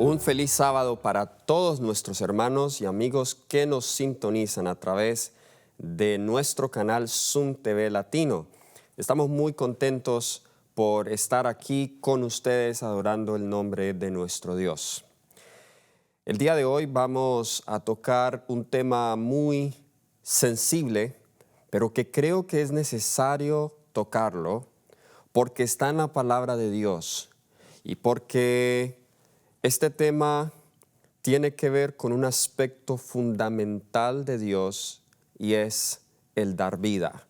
Un feliz sábado para todos nuestros hermanos y amigos que nos sintonizan a través de nuestro canal Zoom TV Latino. Estamos muy contentos por estar aquí con ustedes adorando el nombre de nuestro Dios. El día de hoy vamos a tocar un tema muy sensible, pero que creo que es necesario tocarlo porque está en la palabra de Dios y porque este tema tiene que ver con un aspecto fundamental de Dios y es el dar vida.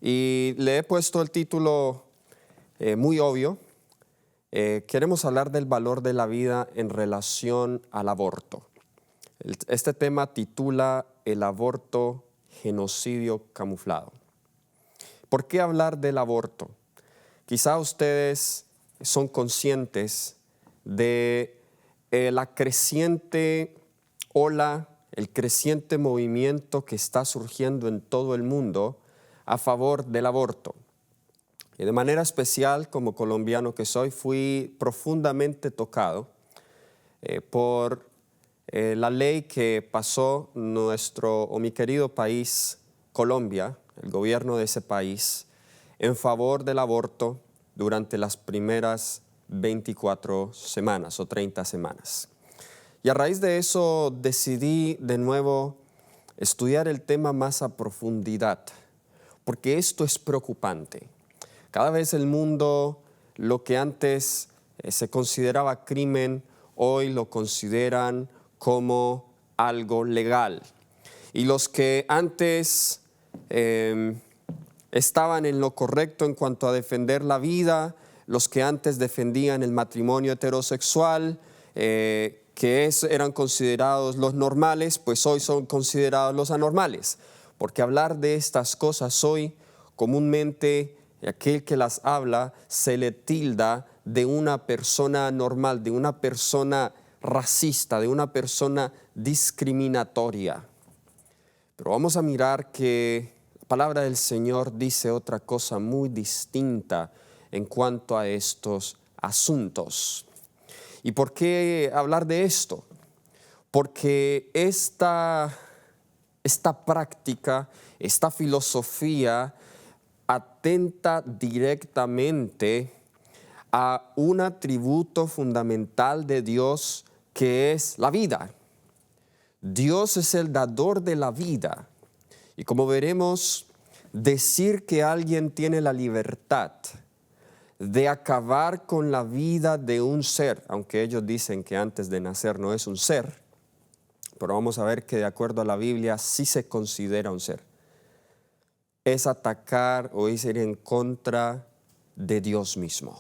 Y le he puesto el título muy obvio. Queremos hablar del valor de la vida en relación al aborto. Este tema titula El aborto, genocidio camuflado. ¿Por qué hablar del aborto? Quizá ustedes son conscientes de la creciente ola, el creciente movimiento que está surgiendo en todo el mundo a favor del aborto. Y de manera especial, como colombiano que soy, fui profundamente tocado por la ley que pasó mi querido país, Colombia, el gobierno de ese país, en favor del aborto durante las primeras 24 semanas o 30 semanas. Y a raíz de eso decidí de nuevo estudiar el tema más a profundidad, porque esto es preocupante. Cada vez el mundo, lo que antes se consideraba crimen, hoy lo consideran como algo legal. Y los que antes estaban en lo correcto en cuanto a defender la vida, los que antes defendían el matrimonio heterosexual, eran considerados los normales, pues hoy son considerados los anormales. Porque hablar de estas cosas hoy, comúnmente, aquel que las habla se le tilda de una persona anormal, de una persona racista, de una persona discriminatoria. Pero vamos a mirar que la palabra del Señor dice otra cosa muy distinta en cuanto a estos asuntos. ¿Y por qué hablar de esto? Porque esta práctica, esta filosofía atenta directamente a un atributo fundamental de Dios que es la vida. Dios es el dador de la vida. Y como veremos, decir que alguien tiene la libertad de acabar con la vida de un ser, aunque ellos dicen que antes de nacer no es un ser, pero vamos a ver que de acuerdo a la Biblia sí se considera un ser, es atacar o es ir en contra de Dios mismo.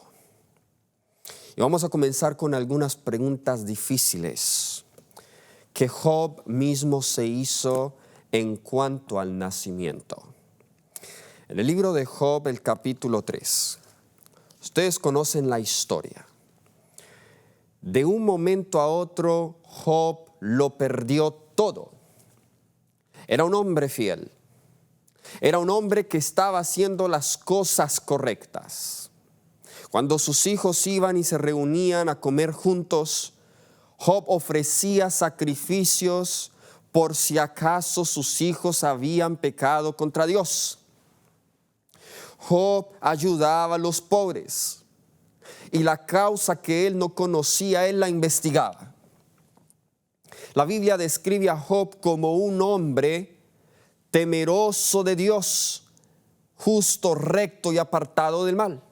Y vamos a comenzar con algunas preguntas difíciles que Job mismo se hizo en cuanto al nacimiento. En el libro de Job, el capítulo 3, ustedes conocen la historia. De un momento a otro, Job lo perdió todo. Era un hombre fiel. Era un hombre que estaba haciendo las cosas correctas. Cuando sus hijos iban y se reunían a comer juntos, Job ofrecía sacrificios por si acaso sus hijos habían pecado contra Dios. Job ayudaba a los pobres y la causa que él no conocía, él la investigaba. La Biblia describe a Job como un hombre temeroso de Dios, justo, recto y apartado del mal.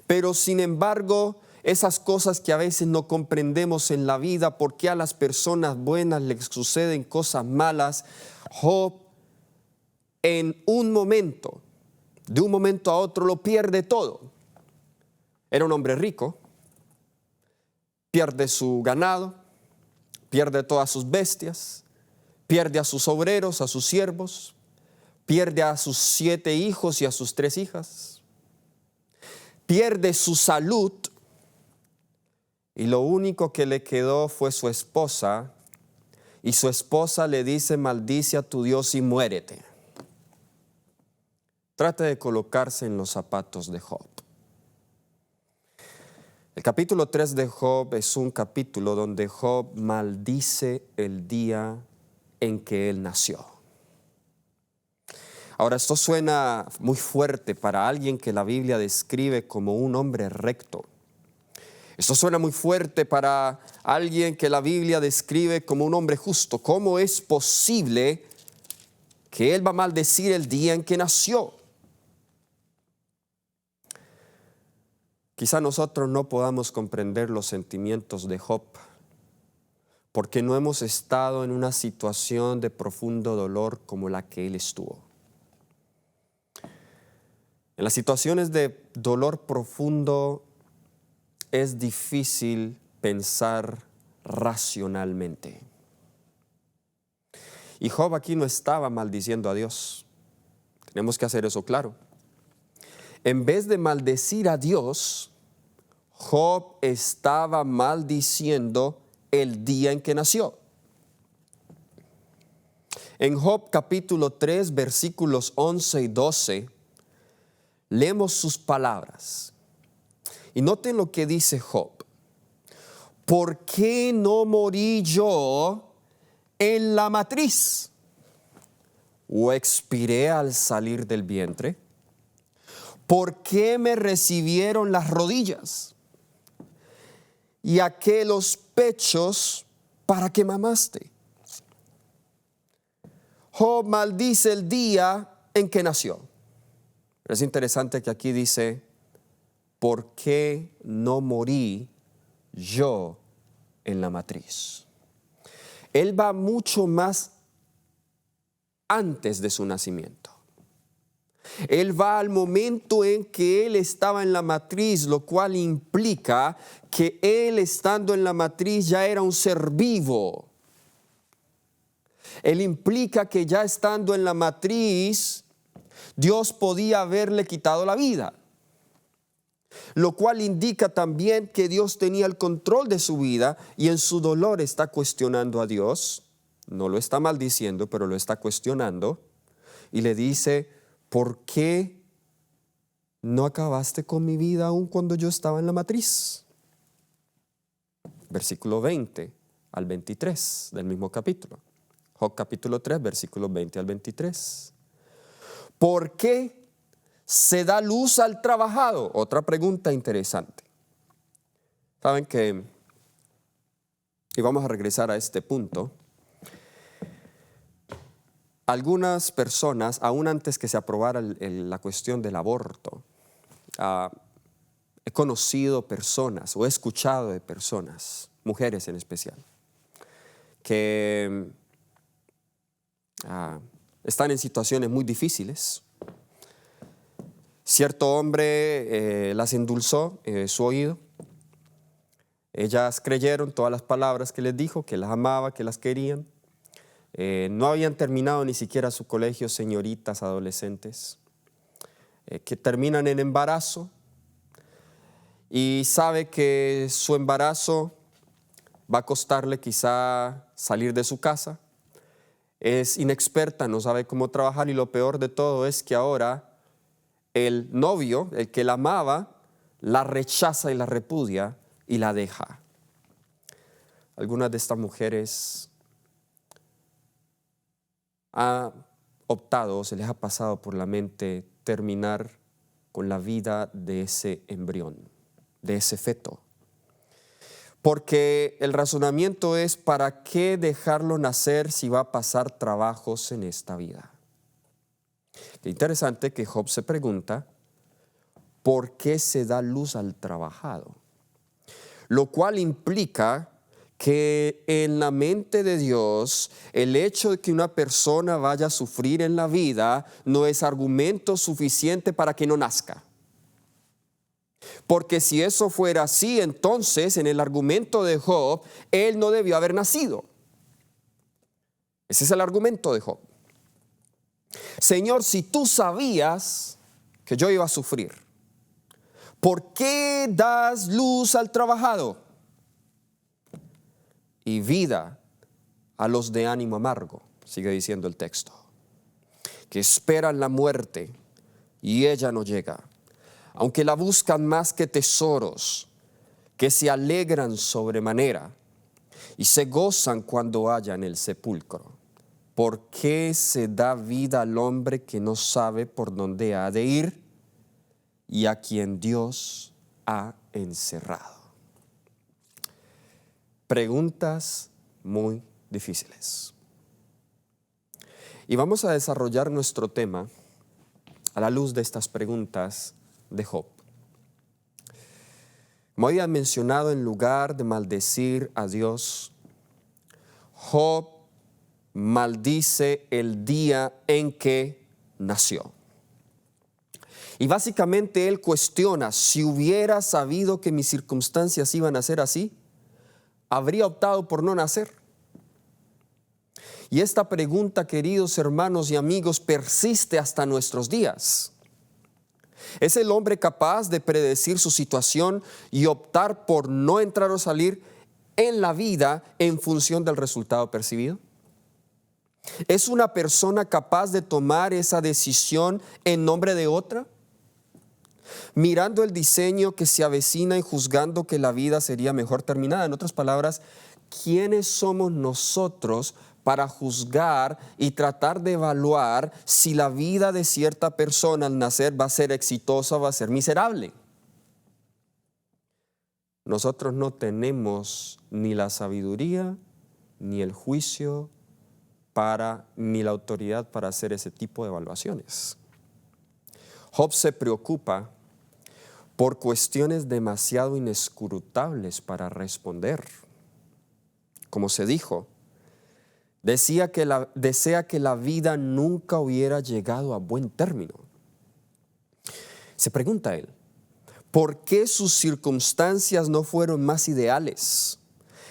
Pero sin embargo, esas cosas que a veces no comprendemos en la vida, por qué a las personas buenas les suceden cosas malas, Job en un momento, de un momento a otro lo pierde todo. Era un hombre rico, pierde su ganado, pierde todas sus bestias, pierde a sus obreros, a sus siervos, pierde a sus 7 hijos y a sus 3 hijas, pierde su salud y lo único que le quedó fue su esposa, y su esposa le dice: maldice a tu Dios y muérete. Trate de colocarse en los zapatos de Job. El capítulo 3 de Job es un capítulo donde Job maldice el día en que él nació. Ahora, esto suena muy fuerte para alguien que la Biblia describe como un hombre recto. Esto suena muy fuerte para alguien que la Biblia describe como un hombre justo. ¿Cómo es posible que él va a maldecir el día en que nació? Quizá nosotros no podamos comprender los sentimientos de Job porque no hemos estado en una situación de profundo dolor como la que él estuvo. En las situaciones de dolor profundo es difícil pensar racionalmente. Y Job aquí no estaba maldiciendo a Dios. Tenemos que hacer eso claro. En vez de maldecir a Dios, Job estaba maldiciendo el día en que nació. En Job capítulo 3, versículos 11 y 12, leemos sus palabras. Y noten lo que dice Job. ¿Por qué no morí yo en la matriz? ¿O expiré al salir del vientre? ¿Por qué me recibieron las rodillas? ¿Y a qué los pechos para que mamaste? Job maldice el día en que nació. Pero es interesante que aquí dice, ¿por qué no morí yo en la matriz? Él va mucho más antes de su nacimiento. Él va al momento en que él estaba en la matriz, lo cual implica que él estando en la matriz ya era un ser vivo. Él implica que ya estando en la matriz, Dios podía haberle quitado la vida. Lo cual indica también que Dios tenía el control de su vida y en su dolor está cuestionando a Dios. No lo está maldiciendo, pero lo está cuestionando. Y le dice, ¿por qué no acabaste con mi vida aún cuando yo estaba en la matriz? Versículo 20 al 23 del mismo capítulo. Job capítulo 3, versículos 20 al 23. ¿Por qué se da luz al trabajado? Otra pregunta interesante. Saben que, y vamos a regresar a este punto, algunas personas, aún antes que se aprobara la cuestión del aborto, he conocido personas o he escuchado de personas, mujeres en especial, que están en situaciones muy difíciles. Cierto hombre las endulzó su oído. Ellas creyeron todas las palabras que les dijo, que las amaba, que las querían. No habían terminado ni siquiera su colegio, señoritas adolescentes, que terminan en embarazo y sabe que su embarazo va a costarle quizá salir de su casa. Es inexperta, no sabe cómo trabajar y lo peor de todo es que ahora el novio, el que la amaba, la rechaza y la repudia y la deja. Algunas de estas mujeres ha optado o se les ha pasado por la mente terminar con la vida de ese embrión, de ese feto. Porque el razonamiento es, ¿para qué dejarlo nacer si va a pasar trabajos en esta vida? Qué interesante que Job se pregunta, ¿por qué se da luz al trabajado? Lo cual implica que en la mente de Dios, el hecho de que una persona vaya a sufrir en la vida no es argumento suficiente para que no nazca. Porque si eso fuera así, entonces en el argumento de Job, él no debió haber nacido. Ese es el argumento de Job. Señor, si tú sabías que yo iba a sufrir, ¿por qué das luz al trabajado y vida a los de ánimo amargo? Sigue diciendo el texto, que esperan la muerte y ella no llega, aunque la buscan más que tesoros, que se alegran sobremanera y se gozan cuando hallan el sepulcro. ¿Por qué se da vida al hombre que no sabe por dónde ha de ir y a quien Dios ha encerrado? Preguntas muy difíciles. Y vamos a desarrollar nuestro tema a la luz de estas preguntas de Job. Como había mencionado, en lugar de maldecir a Dios, Job maldice el día en que nació. Y básicamente él cuestiona: si hubiera sabido que mis circunstancias iban a ser así, habría optado por no nacer. Y esta pregunta, queridos hermanos y amigos, persiste hasta nuestros días. ¿Es el hombre capaz de predecir su situación y optar por no entrar o salir en la vida en función del resultado percibido? ¿Es una persona capaz de tomar esa decisión en nombre de otra? Mirando el diseño que se avecina y juzgando que la vida sería mejor terminada. En otras palabras, ¿quiénes somos nosotros para juzgar y tratar de evaluar si la vida de cierta persona al nacer va a ser exitosa o va a ser miserable? Nosotros no tenemos ni la sabiduría, ni el juicio, ni la autoridad para hacer ese tipo de evaluaciones. Job se preocupa por cuestiones demasiado inescrutables para responder. Como se dijo, desea que la vida nunca hubiera llegado a buen término. Se pregunta él, ¿por qué sus circunstancias no fueron más ideales?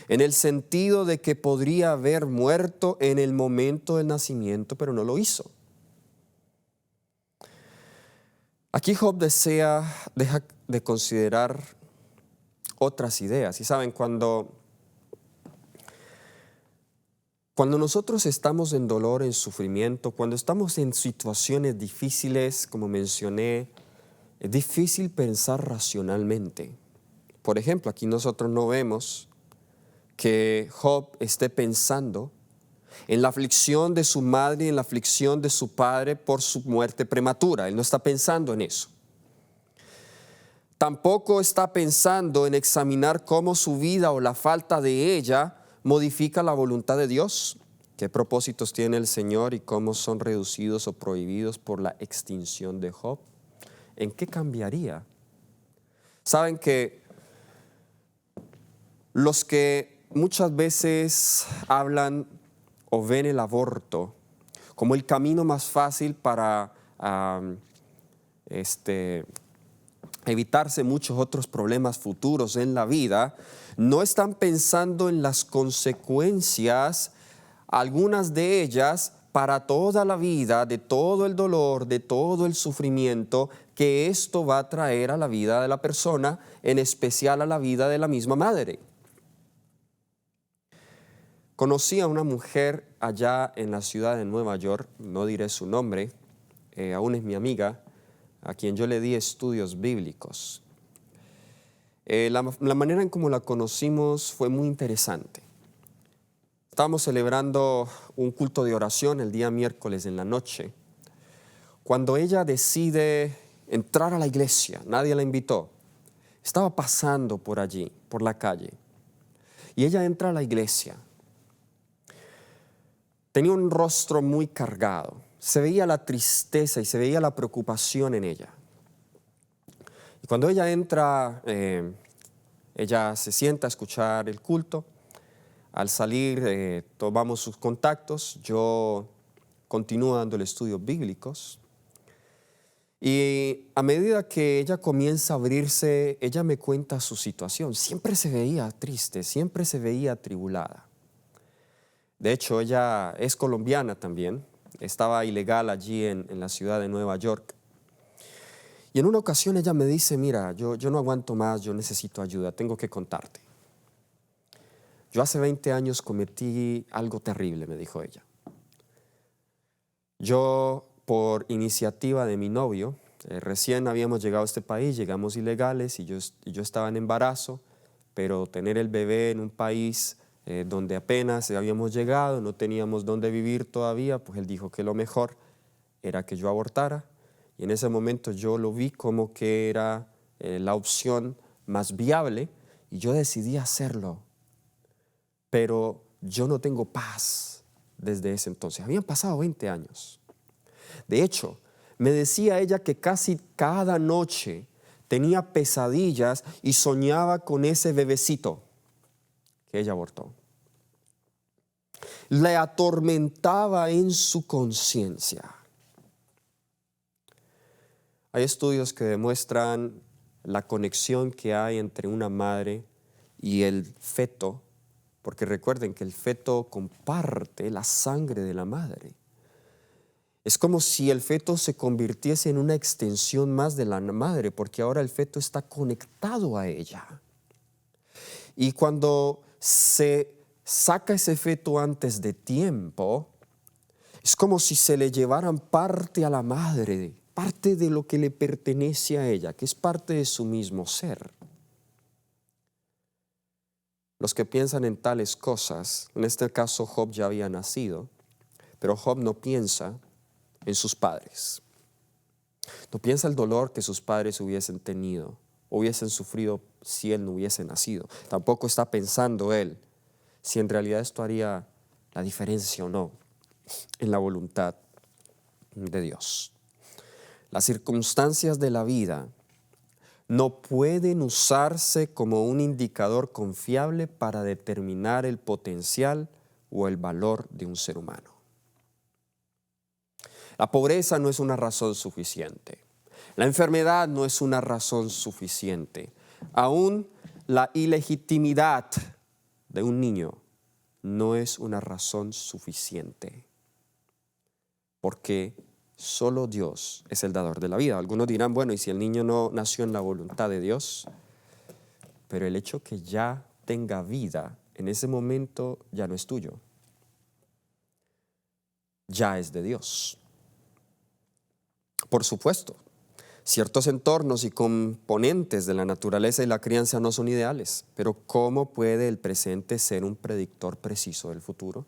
En el sentido de que podría haber muerto en el momento del nacimiento, pero no lo hizo. Aquí Job deja de considerar otras ideas. Y saben, cuando nosotros estamos en dolor, en sufrimiento, cuando estamos en situaciones difíciles, como mencioné, es difícil pensar racionalmente. Por ejemplo, aquí nosotros no vemos que Job esté pensando en la aflicción de su madre y en la aflicción de su padre por su muerte prematura. Él no está pensando en eso. Tampoco está pensando en examinar cómo su vida o la falta de ella modifica la voluntad de Dios, qué propósitos tiene el Señor y cómo son reducidos o prohibidos por la extinción de Job. ¿En qué cambiaría? Saben que los que muchas veces hablan o ven el aborto como el camino más fácil para evitarse muchos otros problemas futuros en la vida, no están pensando en las consecuencias, algunas de ellas para toda la vida, de todo el dolor, de todo el sufrimiento que esto va a traer a la vida de la persona, en especial a la vida de la misma madre. Conocí a una mujer allá en la ciudad de Nueva York, no diré su nombre, aún es mi amiga, a quien yo le di estudios bíblicos. La manera en cómo la conocimos fue muy interesante. Estábamos celebrando un culto de oración el día miércoles en la noche, cuando ella decide entrar a la iglesia. Nadie la invitó. Estaba pasando por allí, por la calle, y ella entra a la iglesia. Tenía un rostro muy cargado. Se veía la tristeza y se veía la preocupación en ella. Y cuando ella entra, ella se sienta a escuchar el culto. Al salir, tomamos sus contactos. Yo continúo dándole estudios bíblicos. Y a medida que ella comienza a abrirse, ella me cuenta su situación. Siempre se veía triste, siempre se veía atribulada. De hecho, ella es colombiana también. Estaba ilegal allí en la ciudad de Nueva York. Y en una ocasión ella me dice, mira, yo no aguanto más, yo necesito ayuda, tengo que contarte. Yo hace 20 años cometí algo terrible, me dijo ella. Yo, por iniciativa de mi novio, recién habíamos llegado a este país, llegamos ilegales y yo estaba en embarazo, pero tener el bebé en un país donde apenas habíamos llegado, no teníamos dónde vivir todavía, pues él dijo que lo mejor era que yo abortara. Y en ese momento yo lo vi como que era la opción más viable y yo decidí hacerlo. Pero yo no tengo paz desde ese entonces. Habían pasado 20 años. De hecho, me decía ella que casi cada noche tenía pesadillas y soñaba con ese bebecito que ella abortó. Le atormentaba en su conciencia. Hay estudios que demuestran la conexión que hay entre una madre y el feto, porque recuerden que el feto comparte la sangre de la madre. Es como si el feto se convirtiese en una extensión más de la madre, porque ahora el feto está conectado a ella. Y cuando se saca ese feto antes de tiempo, es como si se le llevaran parte a la madre, parte de lo que le pertenece a ella, que es parte de su mismo ser. Los que piensan en tales cosas, en este caso Job ya había nacido, pero Job no piensa en sus padres. No piensa el dolor que sus padres hubiesen tenido, hubiesen sufrido si él no hubiese nacido. Tampoco está pensando él si en realidad esto haría la diferencia o no en la voluntad de Dios. Las circunstancias de la vida no pueden usarse como un indicador confiable para determinar el potencial o el valor de un ser humano. La pobreza no es una razón suficiente. La enfermedad no es una razón suficiente. Aún la ilegitimidad de un niño no es una razón suficiente. Porque solo Dios es el dador de la vida. Algunos dirán, bueno, ¿y si el niño no nació en la voluntad de Dios? Pero el hecho que ya tenga vida en ese momento ya no es tuyo. Ya es de Dios. Por supuesto, ciertos entornos y componentes de la naturaleza y la crianza no son ideales, pero ¿cómo puede el presente ser un predictor preciso del futuro?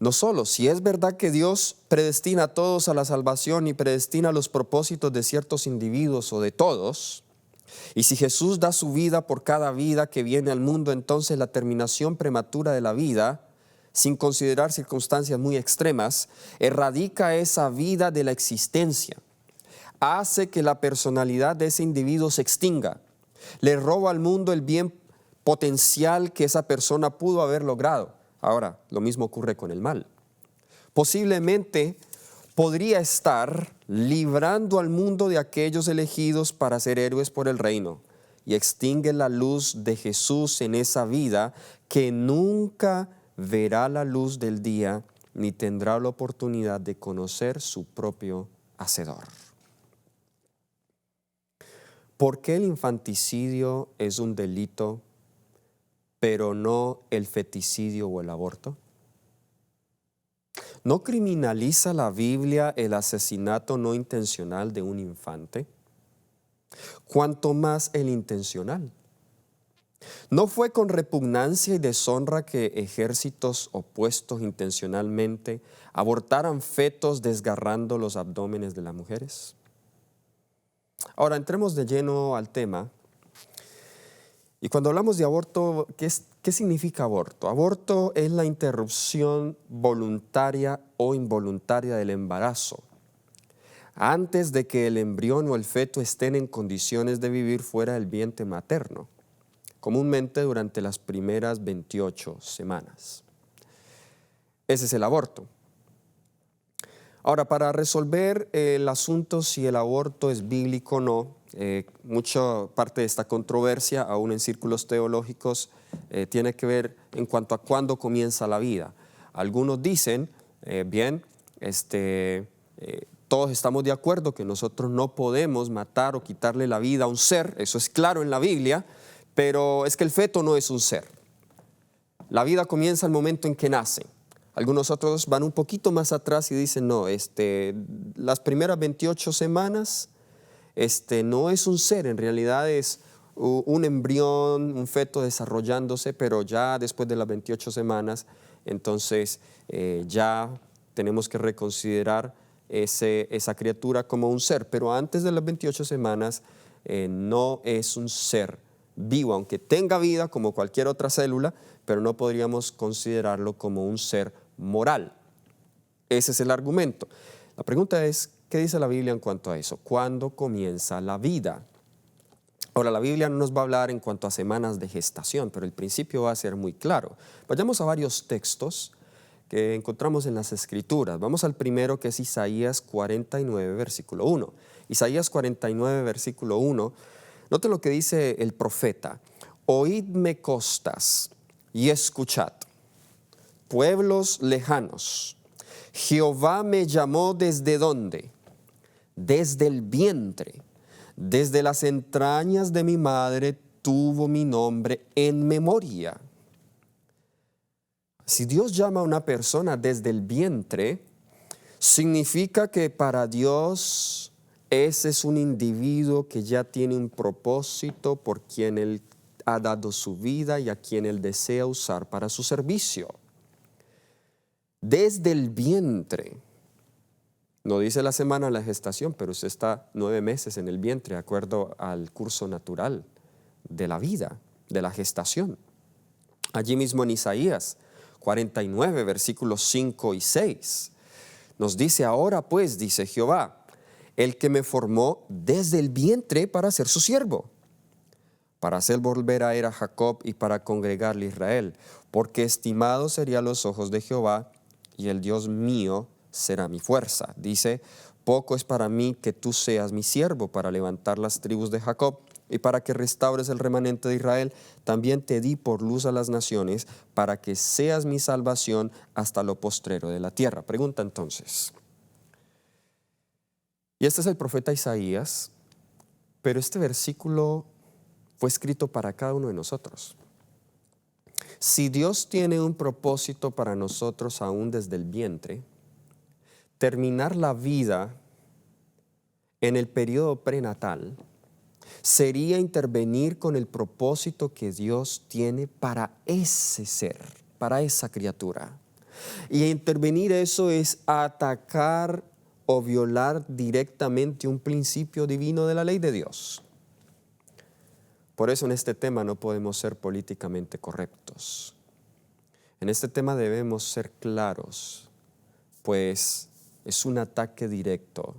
No solo, si es verdad que Dios predestina a todos a la salvación y predestina los propósitos de ciertos individuos o de todos, y si Jesús da su vida por cada vida que viene al mundo, entonces la terminación prematura de la vida, sin considerar circunstancias muy extremas, erradica esa vida de la existencia, hace que la personalidad de ese individuo se extinga, le roba al mundo el bien potencial que esa persona pudo haber logrado. Ahora, lo mismo ocurre con el mal. Posiblemente podría estar librando al mundo de aquellos elegidos para ser héroes por el reino y extingue la luz de Jesús en esa vida que nunca verá la luz del día ni tendrá la oportunidad de conocer su propio Hacedor. ¿Por qué el infanticidio es un delito, pero no el feticidio o el aborto? ¿No criminaliza la Biblia el asesinato no intencional de un infante? ¿Cuánto más el intencional? ¿No fue con repugnancia y deshonra que ejércitos opuestos intencionalmente abortaran fetos desgarrando los abdómenes de las mujeres? Ahora entremos de lleno al tema. Y cuando hablamos de aborto, ¿qué significa aborto? Aborto es la interrupción voluntaria o involuntaria del embarazo, antes de que el embrión o el feto estén en condiciones de vivir fuera del vientre materno, comúnmente durante las primeras 28 semanas. Ese es el aborto. Ahora, para resolver el asunto si el aborto es bíblico o no, mucha parte de esta controversia, aún en círculos teológicos, tiene que ver en cuanto a cuándo comienza la vida. Algunos dicen, todos estamos de acuerdo que nosotros no podemos matar o quitarle la vida a un ser, eso es claro en la Biblia, pero es que el feto no es un ser. La vida comienza al momento en que nace. Algunos otros van un poquito más atrás y dicen, no, las primeras 28 semanas no es un ser, en realidad es un embrión, un feto desarrollándose, pero ya después de las 28 semanas, entonces ya tenemos que reconsiderar esa criatura como un ser. Pero antes de las 28 semanas no es un ser vivo, aunque tenga vida como cualquier otra célula, pero no podríamos considerarlo como un ser moral. Ese es el argumento. La pregunta es, ¿qué dice la Biblia en cuanto a eso? ¿Cuándo comienza la vida? Ahora, la Biblia no nos va a hablar en cuanto a semanas de gestación, pero el principio va a ser muy claro. Vayamos a varios textos que encontramos en las Escrituras. Vamos al primero, que es Isaías 49, versículo 1. Isaías 49, versículo 1. Note lo que dice el profeta. Oídme costas y escuchad, pueblos lejanos. Jehová me llamó ¿desde dónde? Desde el vientre. Desde las entrañas de mi madre tuvo mi nombre en memoria. Si Dios llama a una persona desde el vientre, significa que para Dios ese es un individuo que ya tiene un propósito por quien Él ha dado su vida y a quien Él desea usar para su servicio. Desde el vientre. No dice la semana de la gestación, pero usted está 9 meses en el vientre, de acuerdo al curso natural de la vida, de la gestación. Allí mismo en Isaías 49, versículos 5 y 6, nos dice, ahora pues, dice Jehová, el que me formó desde el vientre para ser su siervo, para hacer volver a él a Jacob y para congregarle a Israel, porque estimado sería a los ojos de Jehová, y el Dios mío será mi fuerza. Dice, poco es para mí que tú seas mi siervo para levantar las tribus de Jacob y para que restaures el remanente de Israel. También te di por luz a las naciones para que seas mi salvación hasta lo postrero de la tierra. Pregunta entonces. Y este es el profeta Isaías, pero este versículo fue escrito para cada uno de nosotros. Si Dios tiene un propósito para nosotros aún desde el vientre, terminar la vida en el periodo prenatal sería intervenir con el propósito que Dios tiene para ese ser, para esa criatura. Y intervenir eso es atacar o violar directamente un principio divino de la ley de Dios. Por eso en este tema no podemos ser políticamente correctos. En este tema debemos ser claros, pues es un ataque directo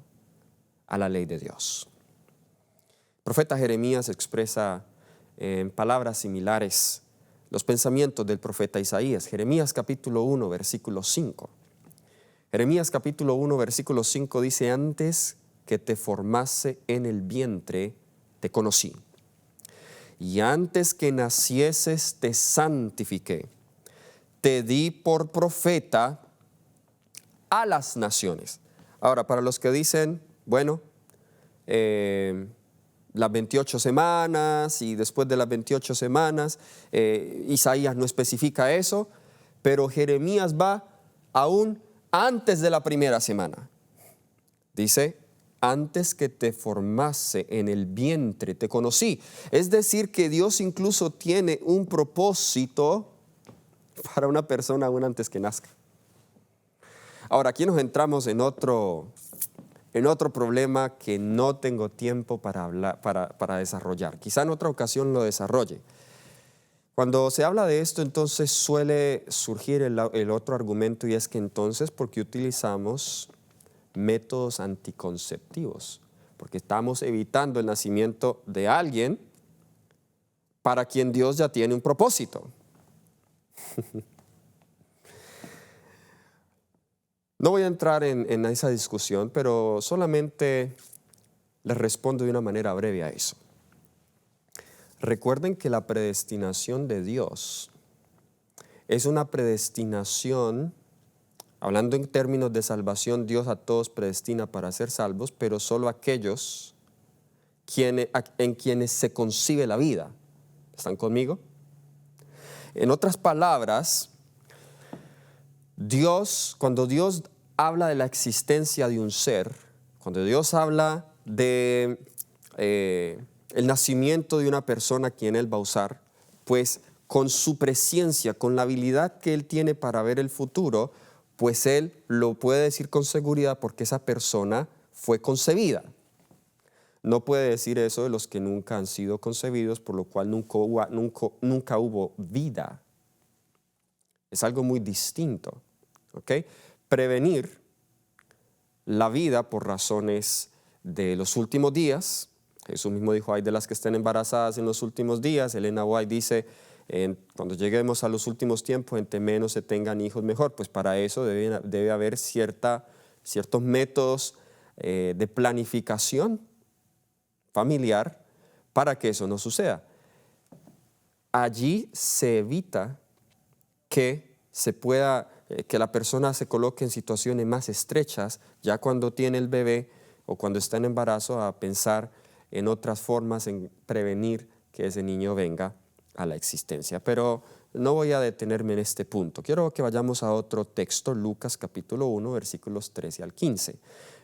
a la ley de Dios. El profeta Jeremías expresa en palabras similares los pensamientos del profeta Isaías. Jeremías capítulo 1, versículo 5. Jeremías capítulo 1, versículo 5 dice, antes que te formase en el vientre, te conocí. Y antes que nacieses, te santifiqué. Te di por profeta a las naciones. Ahora, para los que dicen, bueno, las 28 semanas y después de las 28 semanas, Isaías no especifica eso, pero Jeremías va aún antes de la primera semana. Dice, antes que te formase en el vientre te conocí. Es decir, que Dios incluso tiene un propósito para una persona aún antes que nazca. Ahora, aquí nos entramos en otro problema que no tengo tiempo para desarrollar. Quizá en otra ocasión lo desarrolle. Cuando se habla de esto, entonces suele surgir el otro argumento, y es que entonces, ¿por qué utilizamos métodos anticonceptivos? Porque estamos evitando el nacimiento de alguien para quien Dios ya tiene un propósito. No voy a entrar en esa discusión, pero solamente les respondo de una manera breve a eso. Recuerden que la predestinación de Dios es una predestinación, hablando en términos de salvación, Dios a todos predestina para ser salvos, pero solo aquellos en quienes se concibe la vida. ¿Están conmigo? En otras palabras, cuando Dios habla de la existencia de un ser, cuando Dios habla de el nacimiento de una persona a quien Él va a usar, pues con su presciencia, con la habilidad que Él tiene para ver el futuro, pues Él lo puede decir con seguridad porque esa persona fue concebida. No puede decir eso de los que nunca han sido concebidos, por lo cual nunca hubo vida. Es algo muy distinto. ¿Ok? Prevenir la vida por razones de los últimos días. Jesús mismo dijo, hay de las que estén embarazadas en los últimos días. Elena White dice, cuando lleguemos a los últimos tiempos, entre menos se tengan hijos mejor. Pues para eso debe haber ciertos métodos de planificación familiar para que eso no suceda. Allí se evita que que la persona se coloque en situaciones más estrechas ya cuando tiene el bebé o cuando está en embarazo, a pensar en otras formas, en prevenir que ese niño venga a la existencia. Pero no voy a detenerme en este punto. Quiero que vayamos a otro texto, Lucas capítulo 1, versículos 13 al 15.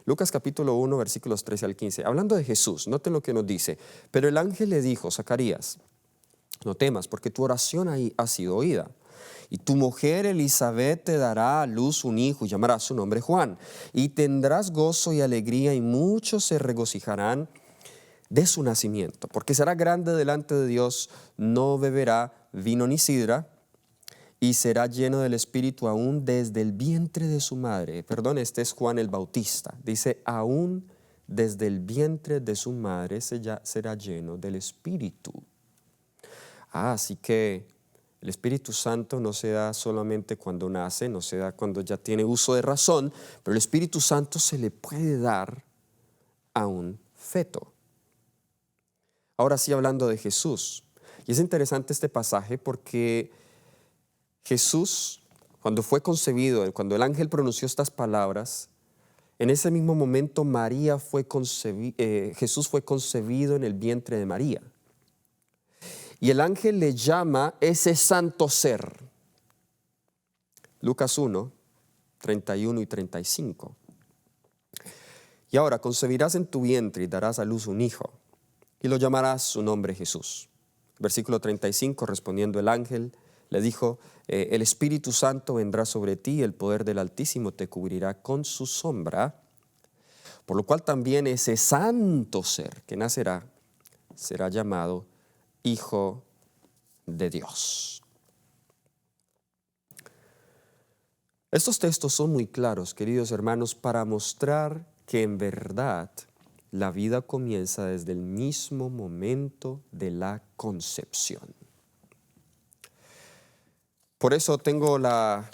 Lucas capítulo 1, versículos 13 al 15. Hablando de Jesús, noten lo que nos dice. Pero el ángel le dijo, Zacarías, no temas, porque tu oración ha sido oída. Y tu mujer Elizabeth te dará a luz un hijo y llamará su nombre Juan. Y tendrás gozo y alegría y muchos se regocijarán de su nacimiento, porque será grande delante de Dios, no beberá vino ni sidra y será lleno del Espíritu aún desde el vientre de su madre. Perdón, este es Juan el Bautista. Dice, aún desde el vientre de su madre será lleno del Espíritu. Así que el Espíritu Santo no se da solamente cuando nace, no se da cuando ya tiene uso de razón, pero el Espíritu Santo se le puede dar a un feto. Ahora sí, hablando de Jesús. Y es interesante este pasaje porque Jesús, cuando fue concebido, cuando el ángel pronunció estas palabras, en ese mismo momento Jesús fue concebido en el vientre de María. Y el ángel le llama ese santo ser. Lucas 1, 31 y 35. Y ahora concebirás en tu vientre y darás a luz un hijo, y lo llamarás su nombre Jesús. Versículo 35, respondiendo el ángel, le dijo, el Espíritu Santo vendrá sobre ti y el poder del Altísimo te cubrirá con su sombra, por lo cual también ese santo ser que nacerá será llamado Hijo de Dios. Estos textos son muy claros, queridos hermanos, para mostrar que en verdad la vida comienza desde el mismo momento de la concepción. Por eso tengo la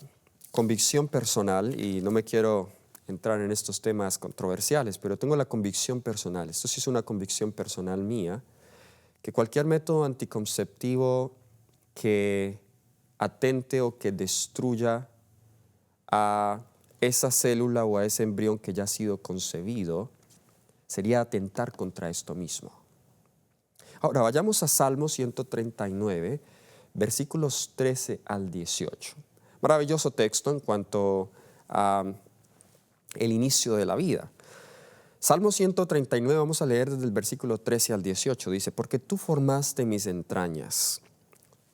convicción personal, y no me quiero entrar en estos temas controversiales, pero tengo la convicción personal, esto sí es una convicción personal mía, que cualquier método anticonceptivo que atente o que destruya a esa célula o a ese embrión que ya ha sido concebido, sería atentar contra esto mismo. Ahora vayamos a Salmo 139, versículos 13 al 18. Maravilloso texto en cuanto a el inicio de la vida. Salmo 139, vamos a leer desde el versículo 13 al 18. Dice, porque tú formaste mis entrañas,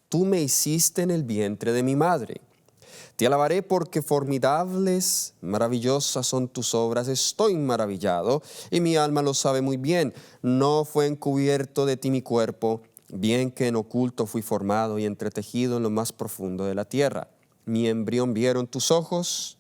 tú me hiciste en el vientre de mi madre. Te alabaré porque formidables, maravillosas son tus obras. Estoy maravillado y mi alma lo sabe muy bien. No fue encubierto de ti mi cuerpo, bien que en oculto fui formado y entretejido en lo más profundo de la tierra. Mi embrión vieron tus ojos.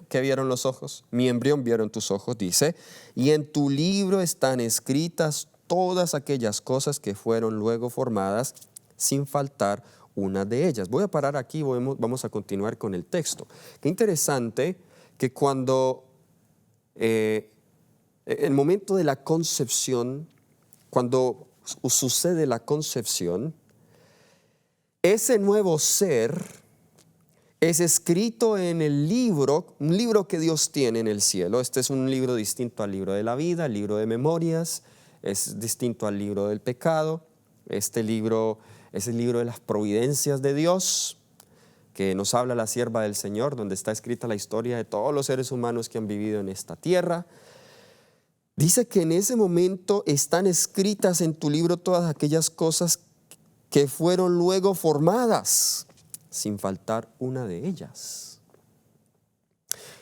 ¿Qué vieron los ojos? Mi embrión vieron tus ojos, dice, y en tu libro están escritas todas aquellas cosas que fueron luego formadas, sin faltar una de ellas. Voy a parar aquí, vamos a continuar con el texto. Qué interesante que cuando el momento de la concepción, cuando sucede la concepción, ese nuevo ser es escrito en el libro, un libro que Dios tiene en el cielo. Este es un libro distinto al libro de la vida, el libro de memorias, es distinto al libro del pecado. Este libro es el libro de las providencias de Dios, que nos habla la sierva del Señor, donde está escrita la historia de todos los seres humanos que han vivido en esta tierra. Dice que en ese momento están escritas en tu libro todas aquellas cosas que fueron luego formadas, sin faltar una de ellas.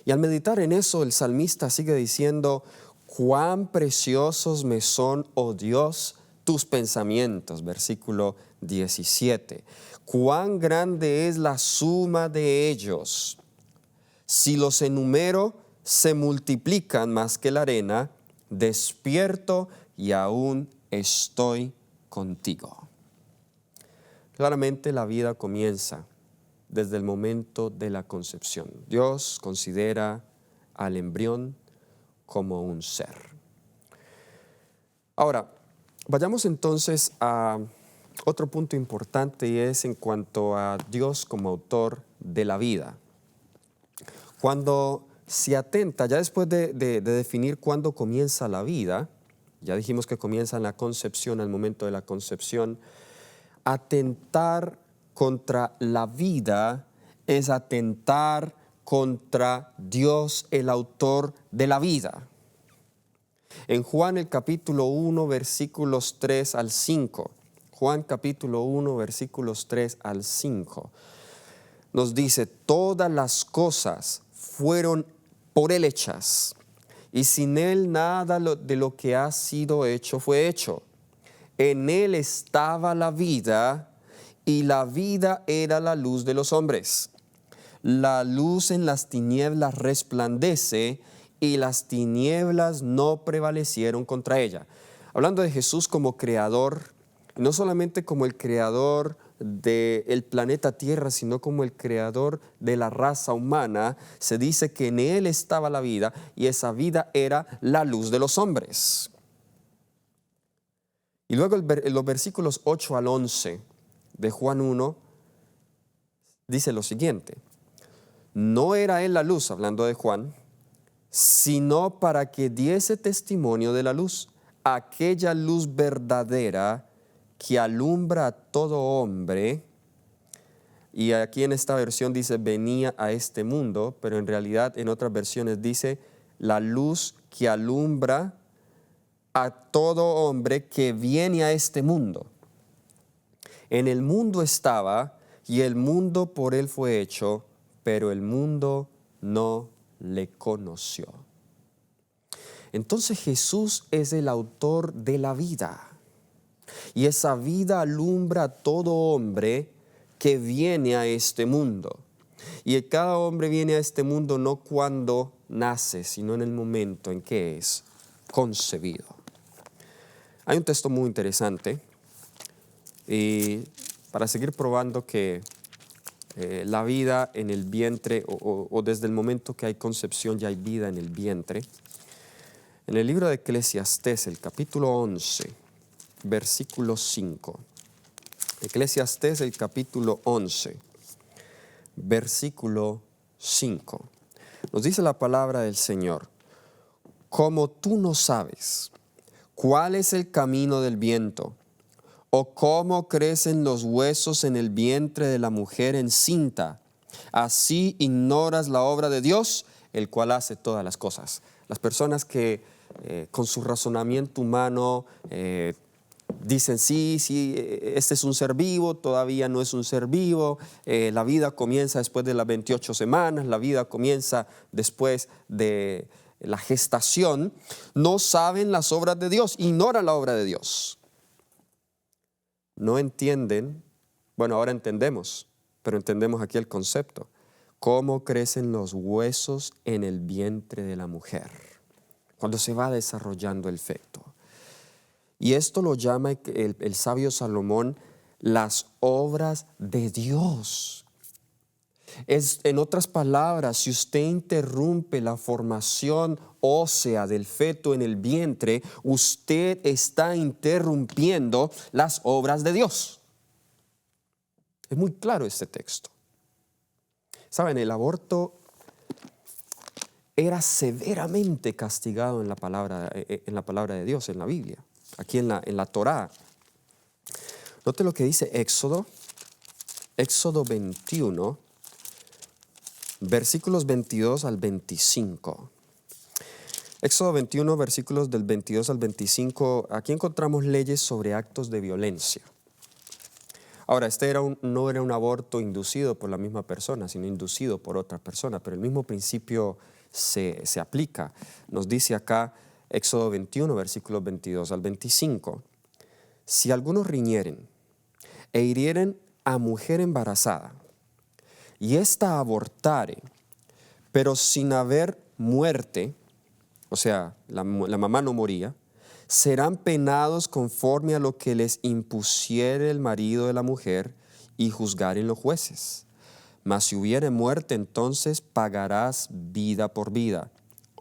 Y al meditar en eso, el salmista sigue diciendo: cuán preciosos me son, oh Dios, tus pensamientos. Versículo 17. Cuán grande es la suma de ellos. Si los enumero, se multiplican más que la arena. Despierto y aún estoy contigo. Claramente la vida comienza desde el momento de la concepción. Dios considera al embrión como un ser. Ahora, vayamos entonces a otro punto importante, y es en cuanto a Dios como autor de la vida. Cuando se atenta, ya después de definir cuándo comienza la vida, ya dijimos que comienza en la concepción, al momento de la concepción. Atentar contra la vida es atentar contra Dios, el autor de la vida. En Juan el capítulo 1, versículos 3 al 5, Juan capítulo 1, versículos 3 al 5, nos dice: todas las cosas fueron por Él hechas, y sin Él nada de lo que ha sido hecho fue hecho. En Él estaba la vida, y la vida era la luz de los hombres. La luz en las tinieblas resplandece, y las tinieblas no prevalecieron contra ella. Hablando de Jesús como creador, no solamente como el creador del planeta Tierra, sino como el creador de la raza humana, se dice que en Él estaba la vida, y esa vida era la luz de los hombres. Y luego en los versículos 8 al 11 de Juan 1 dice lo siguiente: no era Él la luz, hablando de Juan, sino para que diese testimonio de la luz, aquella luz verdadera que alumbra a todo hombre. Y aquí en esta versión dice venía a este mundo, pero en realidad en otras versiones dice la luz que alumbra a todo hombre que viene a este mundo. En el mundo estaba, y el mundo por Él fue hecho, pero el mundo no le conoció. Entonces Jesús es el autor de la vida, y esa vida alumbra a todo hombre que viene a este mundo. Y cada hombre viene a este mundo no cuando nace, sino en el momento en que es concebido. Hay un texto muy interesante, y para seguir probando que la vida en el vientre, o desde el momento que hay concepción ya hay vida en el vientre. En el libro de Eclesiastés, el capítulo 11, versículo 5. Eclesiastés, el capítulo 11, versículo 5. Nos dice la palabra del Señor: como tú no sabes cuál es el camino del viento, o cómo crecen los huesos en el vientre de la mujer encinta, así ignoras la obra de Dios, el cual hace todas las cosas. Las personas que con su razonamiento humano dicen sí, este es un ser vivo, todavía no es un ser vivo, la vida comienza después de las 28 semanas, la vida comienza después de la gestación, no saben las obras de Dios, ignoran la obra de Dios. No entienden, bueno, ahora entendemos, pero entendemos aquí el concepto: cómo crecen los huesos en el vientre de la mujer, cuando se va desarrollando el feto. Y esto lo llama el sabio Salomón las obras de Dios. En otras palabras, si usted interrumpe la formación ósea del feto en el vientre, usted está interrumpiendo las obras de Dios. Es muy claro este texto. Saben, el aborto era severamente castigado en la palabra de Dios, en la Biblia, aquí en la Torá. Note lo que dice Éxodo 21, versículos 22 al 25. Éxodo 21, versículos del 22 al 25, aquí encontramos leyes sobre actos de violencia. Ahora, no era un aborto inducido por la misma persona, sino inducido por otra persona, pero el mismo principio se aplica. Nos dice acá Éxodo 21, versículos 22 al 25. Si algunos riñeren e hirieren a mujer embarazada, y ésta abortare, pero sin haber muerte, o sea, la mamá no moría, serán penados conforme a lo que les impusiere el marido de la mujer y juzgaren los jueces. Mas si hubiere muerte, entonces pagarás vida por vida,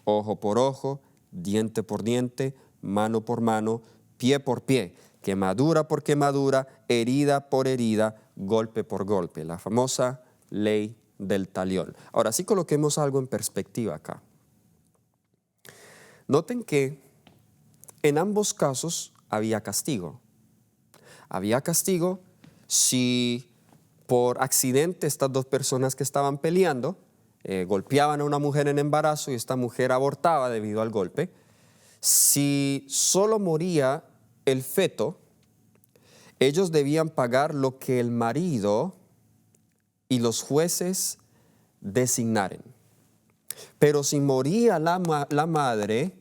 ojo por ojo, diente por diente, mano por mano, pie por pie, quemadura por quemadura, herida por herida, golpe por golpe. La famosa ley del talión. Ahora sí coloquemos algo en perspectiva acá. Noten que en ambos casos había castigo. Había castigo si por accidente estas dos personas que estaban peleando golpeaban a una mujer en embarazo y esta mujer abortaba debido al golpe. Si solo moría el feto, ellos debían pagar lo que el marido y los jueces designaren. Pero si moría la madre,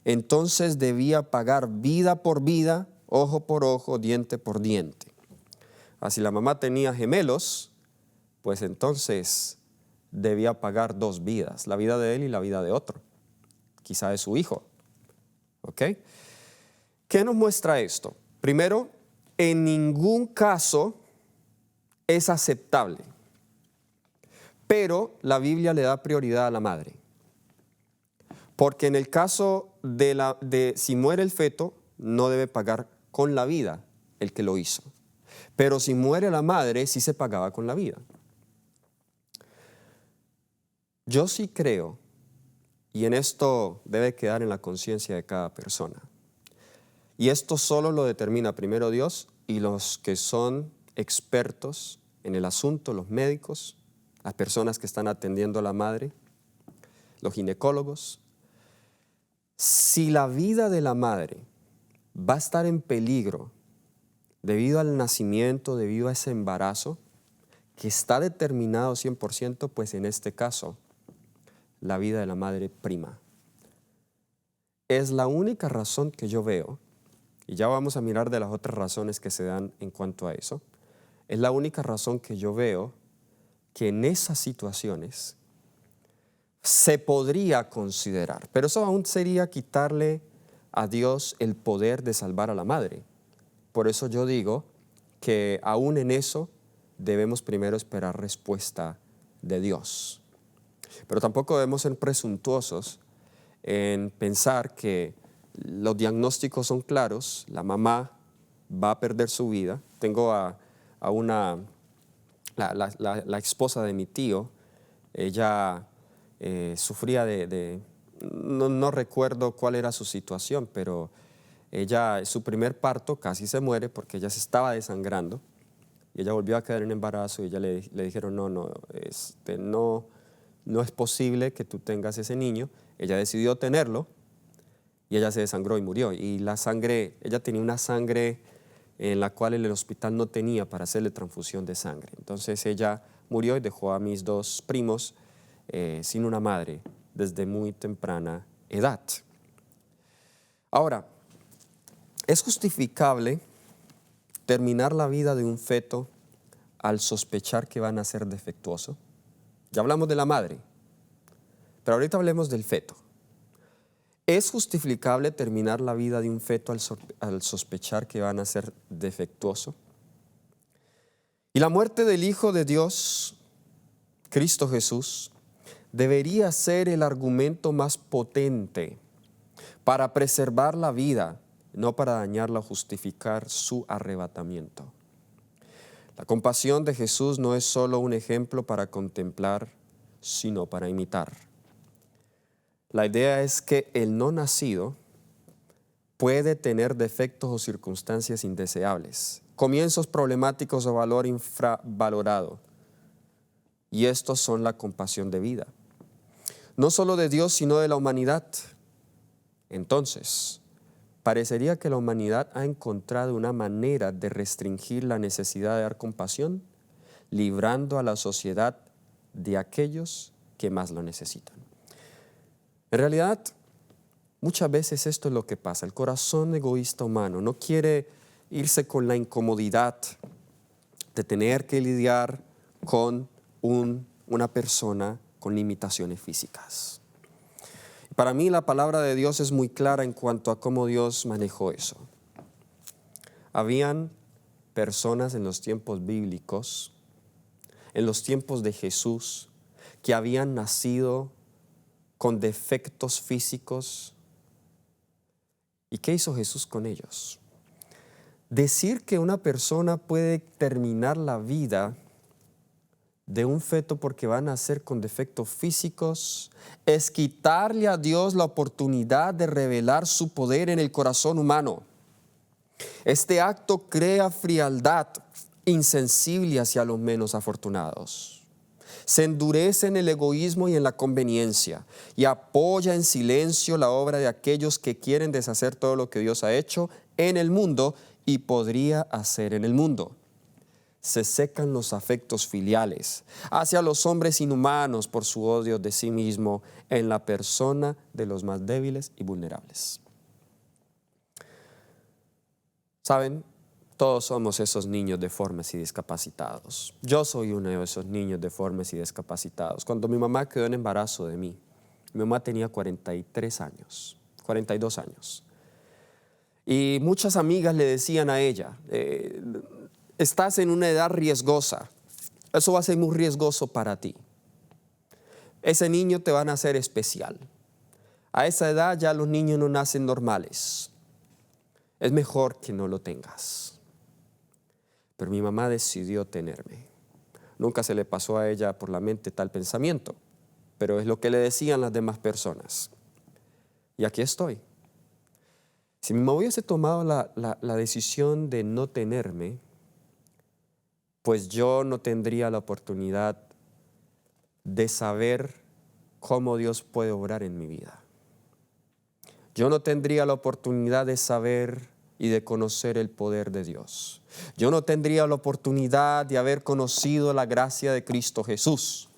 entonces debía pagar vida por vida, ojo por ojo, diente por diente. Así la mamá tenía gemelos, pues entonces debía pagar dos vidas, la vida de él y la vida de otro, quizá de su hijo. ¿Ok? ¿Qué nos muestra esto? Primero, en ningún caso es aceptable, pero la Biblia le da prioridad a la madre. Porque en el caso de si muere el feto, no debe pagar con la vida el que lo hizo. Pero si muere la madre, sí se pagaba con la vida. Yo sí creo, y en esto debe quedar en la conciencia de cada persona, y esto solo lo determina primero Dios y los que son expertos en el asunto, los médicos, las personas que están atendiendo a la madre, los ginecólogos. Si la vida de la madre va a estar en peligro debido al nacimiento, debido a ese embarazo, que está determinado 100%, pues en este caso, la vida de la madre prima. Es la única razón que yo veo, y ya vamos a mirar de las otras razones que se dan en cuanto a eso, es la única razón que yo veo que en esas situaciones se podría considerar, pero eso aún sería quitarle a Dios el poder de salvar a la madre. Por eso yo digo que aún en eso debemos primero esperar respuesta de Dios. Pero tampoco debemos ser presuntuosos en pensar que los diagnósticos son claros, la mamá va a perder su vida. Tengo la esposa de mi tío, ella sufría no recuerdo cuál era su situación, pero ella, su primer parto casi se muere porque ella se estaba desangrando y ella volvió a quedar en embarazo y ella le dijeron no es posible que tú tengas ese niño. Ella decidió tenerlo y ella se desangró y murió. Y la sangre, ella tenía una sangre en la cual el hospital no tenía para hacerle transfusión de sangre. Entonces ella murió y dejó a mis dos primos sin una madre desde muy temprana edad. Ahora, ¿es justificable terminar la vida de un feto al sospechar que van a ser defectuoso? Ya hablamos de la madre, pero ahorita hablemos del feto. ¿Es justificable terminar la vida de un feto al sospechar que van a ser defectuoso? Y la muerte del Hijo de Dios, Cristo Jesús, debería ser el argumento más potente para preservar la vida, no para dañarla o justificar su arrebatamiento. La compasión de Jesús no es solo un ejemplo para contemplar, sino para imitar. La idea es que el no nacido puede tener defectos o circunstancias indeseables, comienzos problemáticos o valor infravalorado. Y estos son la compasión de vida. No solo de Dios, sino de la humanidad. Entonces, parecería que la humanidad ha encontrado una manera de restringir la necesidad de dar compasión, librando a la sociedad de aquellos que más lo necesitan. En realidad, muchas veces esto es lo que pasa. El corazón egoísta humano no quiere irse con la incomodidad de tener que lidiar con una persona con limitaciones físicas. Para mí la palabra de Dios es muy clara en cuanto a cómo Dios manejó eso. Habían personas en los tiempos bíblicos, en los tiempos de Jesús, que habían nacido con defectos físicos. ¿Y qué hizo Jesús con ellos? Decir que una persona puede terminar la vida de un feto porque van a nacer con defectos físicos es quitarle a Dios la oportunidad de revelar su poder en el corazón humano. Este acto crea frialdad insensible hacia los menos afortunados. Se endurece en el egoísmo y en la conveniencia y apoya en silencio la obra de aquellos que quieren deshacer todo lo que Dios ha hecho en el mundo y podría hacer en el mundo. Se secan los afectos filiales hacia los hombres inhumanos por su odio de sí mismo en la persona de los más débiles y vulnerables. ¿Saben? Todos somos esos niños deformes y discapacitados. Yo soy uno de esos niños deformes y discapacitados. Cuando mi mamá quedó en embarazo de mí, mi mamá tenía 42 años. Y muchas amigas le decían a ella, estás en una edad riesgosa, eso va a ser muy riesgoso para ti. Ese niño te va a nacer especial. A esa edad ya los niños no nacen normales. Es mejor que no lo tengas. Pero mi mamá decidió tenerme. Nunca se le pasó a ella por la mente tal pensamiento, pero es lo que le decían las demás personas. Y aquí estoy. Si mi mamá hubiese tomado la decisión de no tenerme, pues yo no tendría la oportunidad de saber cómo Dios puede obrar en mi vida. Yo no tendría la oportunidad de saber y de conocer el poder de Dios. Yo no tendría la oportunidad de haber conocido la gracia de Cristo Jesús.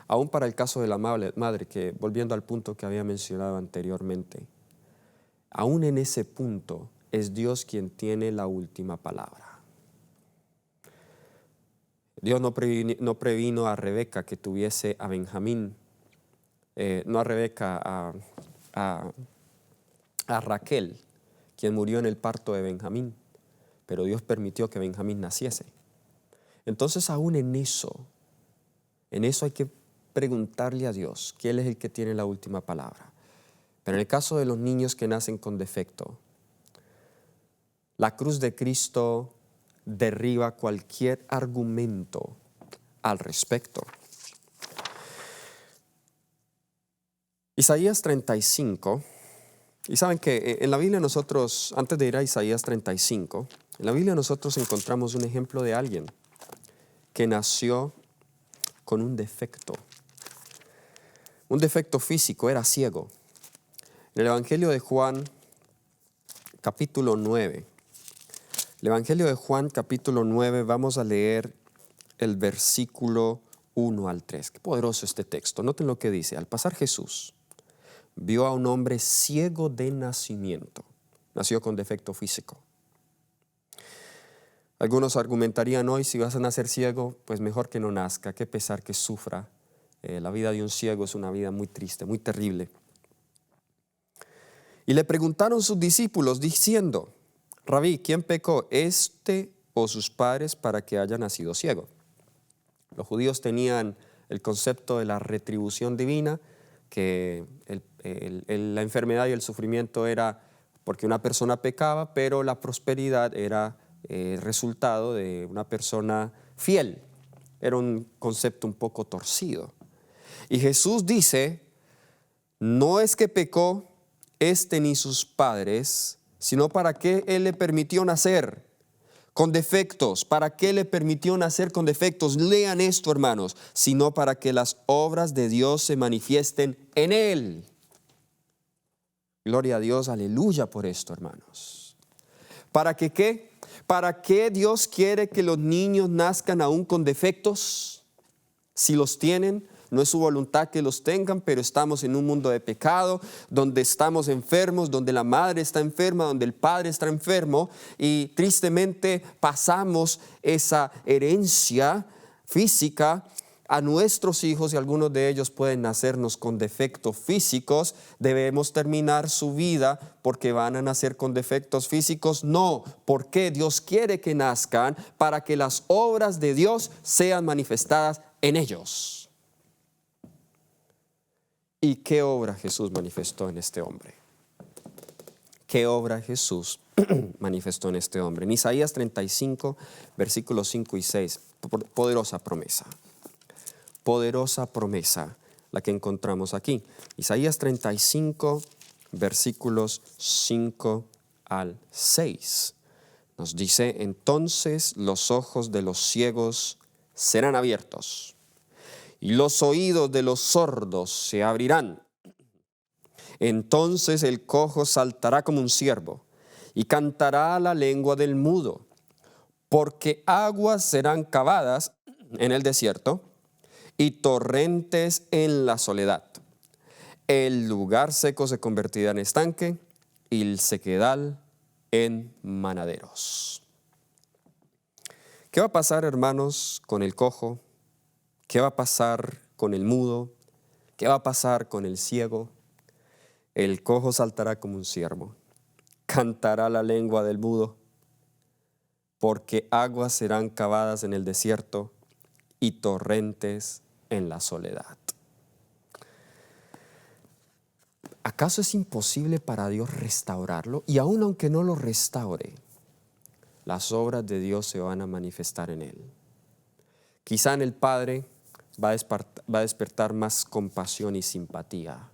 Aún para el caso de la madre, que volviendo al punto que había mencionado anteriormente, aún en ese punto es Dios quien tiene la última palabra. Dios no previno a Rebeca que tuviese a Benjamín, no a Rebeca, a Raquel, quien murió en el parto de Benjamín, pero Dios permitió que Benjamín naciese. Entonces aún en eso hay que preguntarle a Dios, que Él es el que tiene la última palabra. Pero en el caso de los niños que nacen con defecto, la cruz de Cristo derriba cualquier argumento al respecto. Isaías 35, y saben que en la Biblia nosotros, antes de ir a Isaías 35, en la Biblia nosotros encontramos un ejemplo de alguien que nació con un defecto físico, era ciego. En el Evangelio de Juan, capítulo 9, el Evangelio de Juan, capítulo 9, vamos a leer el versículo 1 al 3. Qué poderoso este texto. Noten lo que dice. Al pasar Jesús, vio a un hombre ciego de nacimiento. Nació con defecto físico. Algunos argumentarían hoy, si vas a nacer ciego, pues mejor que no nazca. Qué pesar que sufra. La vida de un ciego es una vida muy triste, muy terrible. Y le preguntaron sus discípulos diciendo, Rabí, ¿quién pecó, este o sus padres, para que haya nacido ciego? Los judíos tenían el concepto de la retribución divina, que la enfermedad y el sufrimiento era porque una persona pecaba, pero la prosperidad era resultado de una persona fiel. Era un concepto un poco torcido. Y Jesús dice, no es que pecó este ni sus padres, sino para qué Él le permitió nacer con defectos. ¿Para qué le permitió nacer con defectos? Lean esto, hermanos, sino para que las obras de Dios se manifiesten en Él. Gloria a Dios, aleluya por esto, hermanos. ¿Para que qué? ¿Para qué Dios quiere que los niños nazcan aún con defectos? Si los tienen, no es su voluntad que los tengan, pero estamos en un mundo de pecado, donde estamos enfermos, donde la madre está enferma, donde el padre está enfermo, y tristemente pasamos esa herencia física a nuestros hijos, y algunos de ellos pueden nacernos con defectos físicos. ¿Debemos terminar su vida porque van a nacer con defectos físicos? No, porque Dios quiere que nazcan para que las obras de Dios sean manifestadas en ellos. ¿Y qué obra Jesús manifestó en este hombre? ¿Qué obra Jesús manifestó en este hombre? En Isaías 35, versículos 5 y 6, poderosa promesa. Poderosa promesa la que encontramos aquí. Isaías 35, versículos 5 al 6. Nos dice: entonces los ojos de los ciegos serán abiertos y los oídos de los sordos se abrirán. Entonces el cojo saltará como un ciervo y cantará la lengua del mudo, porque aguas serán cavadas en el desierto y torrentes en la soledad. El lugar seco se convertirá en estanque y el sequedal en manaderos. ¿Qué va a pasar, hermanos, con el cojo? ¿Qué va a pasar con el mudo? ¿Qué va a pasar con el ciego? El cojo saltará como un ciervo, cantará la lengua del mudo, porque aguas serán cavadas en el desierto y torrentes en la soledad. ¿Acaso es imposible para Dios restaurarlo? Y aun aunque no lo restaure, las obras de Dios se van a manifestar en él. Quizá en el Padre va a despertar más compasión y simpatía,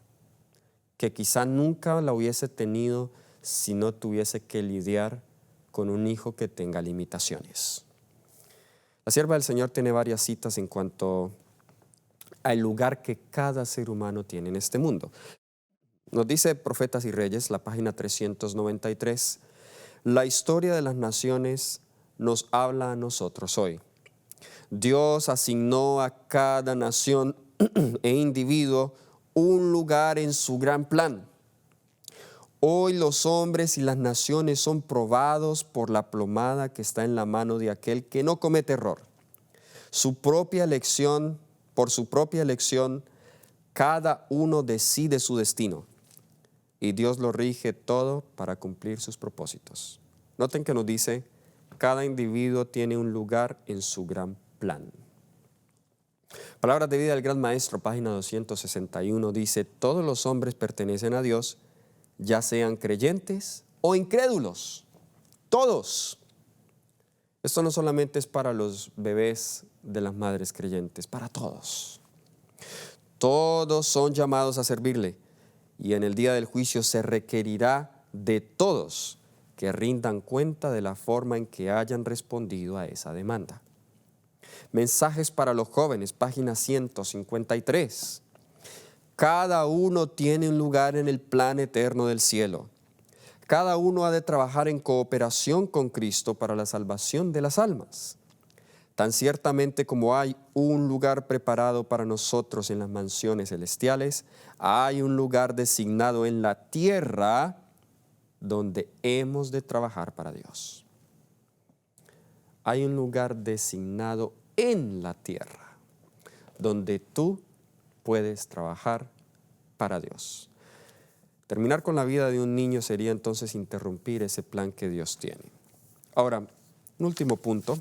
que quizá nunca la hubiese tenido si no tuviese que lidiar con un hijo que tenga limitaciones. La sierva del Señor tiene varias citas en cuanto al lugar que cada ser humano tiene en este mundo. Nos dice Profetas y Reyes, la página 393, la historia de las naciones nos habla a nosotros hoy. Dios asignó a cada nación e individuo un lugar en su gran plan. Hoy los hombres y las naciones son probados por la plomada que está en la mano de aquel que no comete error. Por su propia elección, cada uno decide su destino y Dios lo rige todo para cumplir sus propósitos. Noten que nos dice, cada individuo tiene un lugar en su gran plan. Palabras de vida del Gran Maestro, página 261, dice: todos los hombres pertenecen a Dios, ya sean creyentes o incrédulos. Todos. Esto no solamente es para los bebés de las madres creyentes, para todos. Todos son llamados a servirle, y en el día del juicio se requerirá de todos que rindan cuenta de la forma en que hayan respondido a esa demanda. Mensajes para los jóvenes, página 153. Cada uno tiene un lugar en el plan eterno del cielo. Cada uno ha de trabajar en cooperación con Cristo para la salvación de las almas. Tan ciertamente como hay un lugar preparado para nosotros en las mansiones celestiales, hay un lugar designado en la tierra donde hemos de trabajar para Dios. Hay un lugar designado en la tierra donde tú puedes trabajar para Dios. Terminar con la vida de un niño sería entonces interrumpir ese plan que Dios tiene. Ahora, un último punto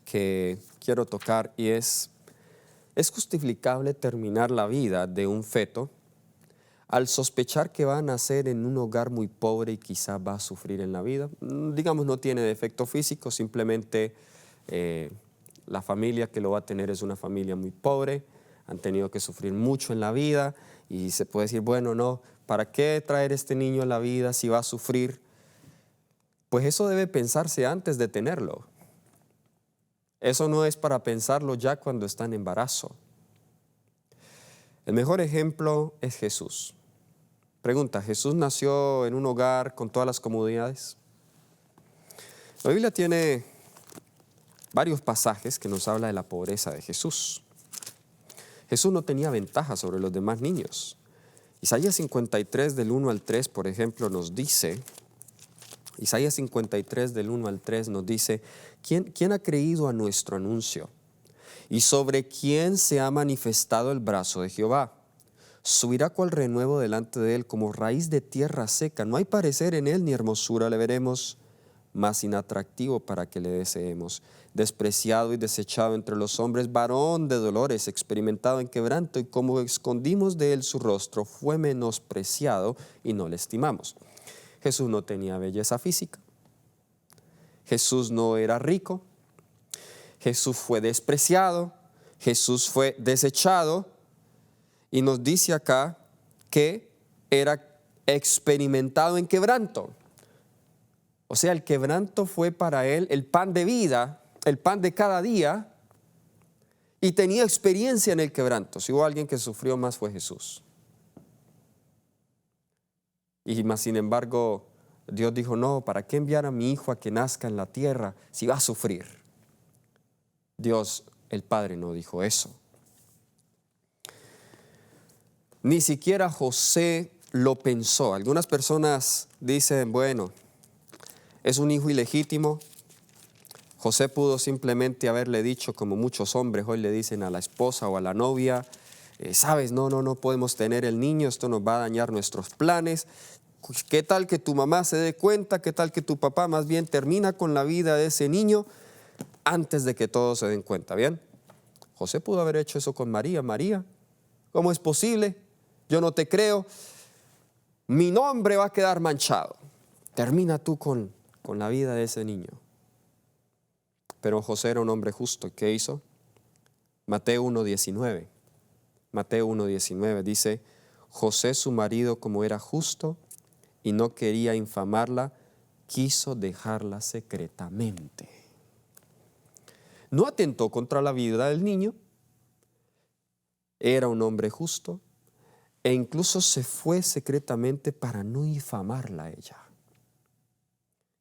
que quiero tocar y ¿es justificable terminar la vida de un feto al sospechar que va a nacer en un hogar muy pobre y quizá va a sufrir en la vida? Digamos, no tiene defecto físico, simplemente la familia que lo va a tener es una familia muy pobre, han tenido que sufrir mucho en la vida y se puede decir, bueno, no, ¿para qué traer este niño a la vida si va a sufrir? Pues eso debe pensarse antes de tenerlo. Eso no es para pensarlo ya cuando está en embarazo. El mejor ejemplo es Jesús. Pregunta, ¿Jesús nació en un hogar con todas las comodidades? La Biblia tiene varios pasajes que nos habla de la pobreza de Jesús. Jesús no tenía ventaja sobre los demás niños. Isaías 53 del 1 al 3, por ejemplo, nos dice, Isaías 53 del 1 al 3 nos dice, ¿quién ha creído a nuestro anuncio? ¿Y sobre quién se ha manifestado el brazo de Jehová? Subirá cual renuevo delante de él, como raíz de tierra seca. No hay parecer en él ni hermosura le veremos, más inatractivo para que le deseemos. Despreciado y desechado entre los hombres, varón de dolores, experimentado en quebranto, y como escondimos de él su rostro, fue menospreciado y no le estimamos. Jesús no tenía belleza física. Jesús no era rico. Jesús fue despreciado. Jesús fue desechado. Y nos dice acá que era experimentado en quebranto. O sea, el quebranto fue para él el pan de vida, el pan de cada día, y tenía experiencia en el quebranto. Si hubo alguien que sufrió más fue Jesús. Y más sin embargo, Dios dijo, no, ¿para qué enviar a mi hijo a que nazca en la tierra si va a sufrir? Dios, el Padre, no dijo eso. Ni siquiera José lo pensó. Algunas personas dicen, bueno, es un hijo ilegítimo. José pudo simplemente haberle dicho, como muchos hombres hoy le dicen a la esposa o a la novia, sabes, no podemos tener el niño, esto nos va a dañar nuestros planes. ¿Qué tal que tu mamá se dé cuenta? ¿Qué tal que tu papá más bien termina con la vida de ese niño antes de que todos se den cuenta? ¿Bien? José pudo haber hecho eso con María. María, ¿cómo es posible? Yo no te creo. Mi nombre va a quedar manchado. Termina tú con la vida de ese niño. Pero José era un hombre justo. ¿Qué hizo? Mateo 1:19. Mateo 1:19 dice, José su marido, como era justo y no quería infamarla, quiso dejarla secretamente. No atentó contra la vida del niño. Era un hombre justo e incluso se fue secretamente para no infamarla a ella.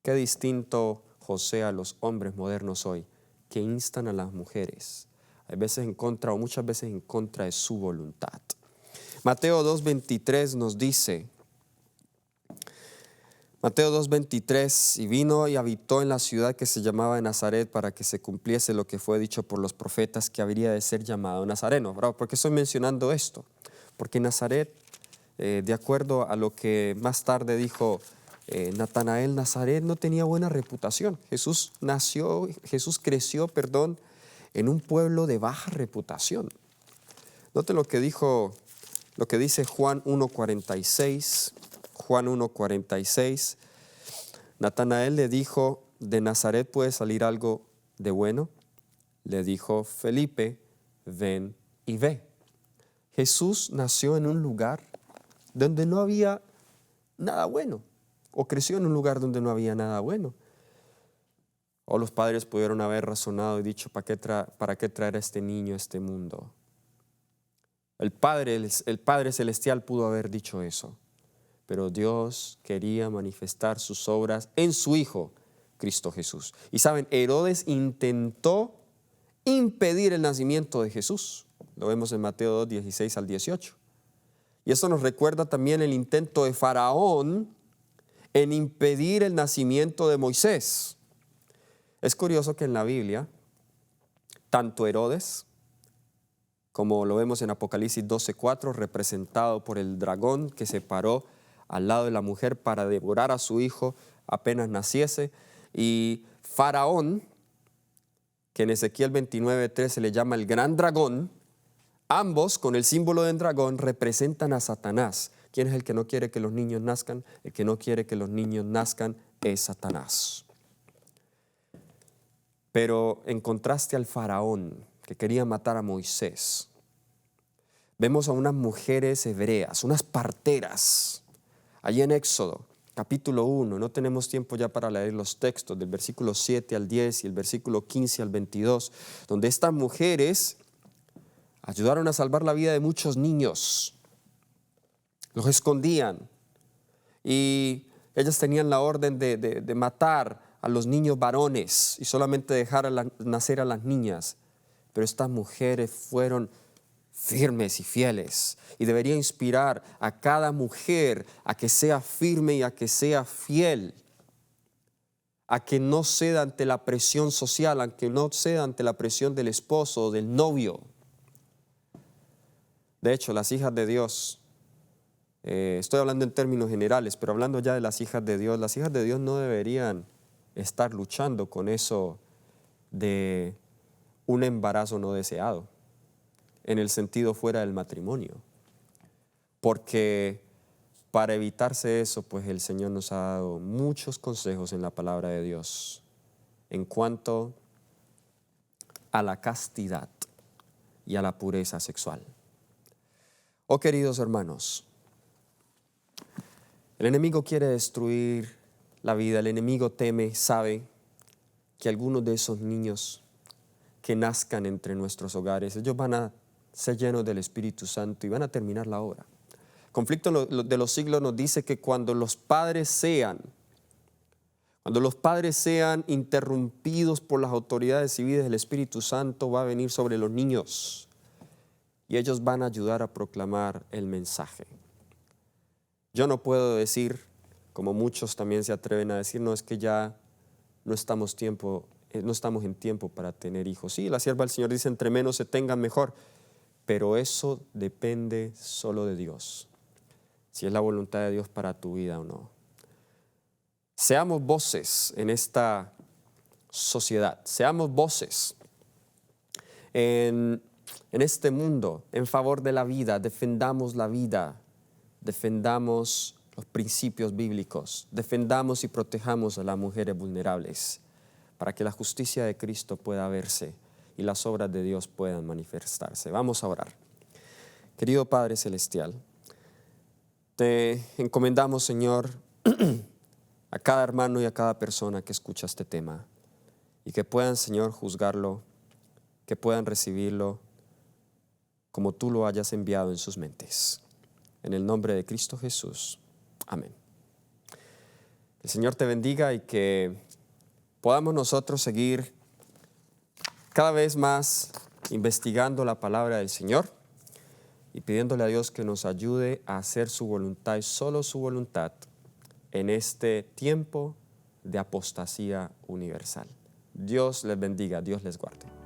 Qué distinto José a los hombres modernos hoy, que instan a las mujeres, a veces en contra o muchas veces en contra de su voluntad. Mateo 2:23 nos dice, Mateo 2:23, y vino y habitó en la ciudad que se llamaba Nazaret para que se cumpliese lo que fue dicho por los profetas, que habría de ser llamado Nazareno. ¿Por qué estoy mencionando esto? Porque Nazaret, de acuerdo a lo que más tarde dijo Natanael, Nazaret no tenía buena reputación. Jesús creció, en un pueblo de baja reputación. Noten lo que dice Juan 1:46. Juan 1:46. Natanael le dijo, ¿de Nazaret puede salir algo de bueno? Le dijo Felipe, ven y ve. Jesús nació en un lugar donde no había nada bueno, o creció en un lugar donde no había nada bueno. O los padres pudieron haber razonado y dicho, ¿para qué traer a este niño a este mundo? El Padre Celestial pudo haber dicho eso, pero Dios quería manifestar sus obras en su Hijo, Cristo Jesús. Y saben, Herodes intentó impedir el nacimiento de Jesús. Lo vemos en Mateo 2:16 al 18. Y eso nos recuerda también el intento de Faraón en impedir el nacimiento de Moisés. Es curioso que en la Biblia, tanto Herodes, como lo vemos en Apocalipsis 12:4, representado por el dragón que se paró al lado de la mujer para devorar a su hijo apenas naciese, y Faraón, que en Ezequiel 29:3 se le llama el gran dragón, ambos con el símbolo del dragón representan a Satanás. ¿Quién es el que no quiere que los niños nazcan? El que no quiere que los niños nazcan es Satanás. Pero en contraste al faraón que quería matar a Moisés, vemos a unas mujeres hebreas, unas parteras, allí en Éxodo, capítulo 1. No tenemos tiempo ya para leer los textos del versículo 7 al 10 y el versículo 15 al 22, donde estas mujeres ayudaron a salvar la vida de muchos niños. Los escondían, y ellas tenían la orden de matar a los niños varones y solamente dejar nacer a las niñas. Pero estas mujeres fueron firmes y fieles, y debería inspirar a cada mujer a que sea firme y a que sea fiel, a que no ceda ante la presión social, a que no ceda ante la presión del esposo o del novio. De hecho, las hijas de Dios, estoy hablando en términos generales, pero hablando ya de las hijas de Dios, las hijas de Dios no deberían estar luchando con eso de un embarazo no deseado, en el sentido fuera del matrimonio. Porque para evitarse eso, pues el Señor nos ha dado muchos consejos en la palabra de Dios en cuanto a la castidad y a la pureza sexual. Oh, queridos hermanos, el enemigo quiere destruir la vida, el enemigo teme, sabe que algunos de esos niños que nazcan entre nuestros hogares, ellos van a ser llenos del Espíritu Santo y van a terminar la obra. El conflicto de los siglos nos dice que cuando los padres sean interrumpidos por las autoridades civiles, el Espíritu Santo va a venir sobre los niños y ellos van a ayudar a proclamar el mensaje. Yo no puedo decir, como muchos también se atreven a decir, no, es que ya no estamos en tiempo para tener hijos. Sí, la sierva del Señor dice, entre menos se tengan mejor, pero eso depende solo de Dios, si es la voluntad de Dios para tu vida o no. Seamos voces en esta sociedad, seamos voces en este mundo en favor de la vida, defendamos la vida, defendamos los principios bíblicos, defendamos y protejamos a las mujeres vulnerables para que la justicia de Cristo pueda verse y las obras de Dios puedan manifestarse. Vamos a orar. Querido Padre Celestial, te encomendamos, Señor, a cada hermano y a cada persona que escucha este tema y que puedan, Señor, juzgarlo, que puedan recibirlo como tú lo hayas enviado en sus mentes. En el nombre de Cristo Jesús. Amén. El Señor te bendiga y que podamos nosotros seguir cada vez más investigando la palabra del Señor y pidiéndole a Dios que nos ayude a hacer su voluntad y solo su voluntad en este tiempo de apostasía universal. Dios les bendiga, Dios les guarde.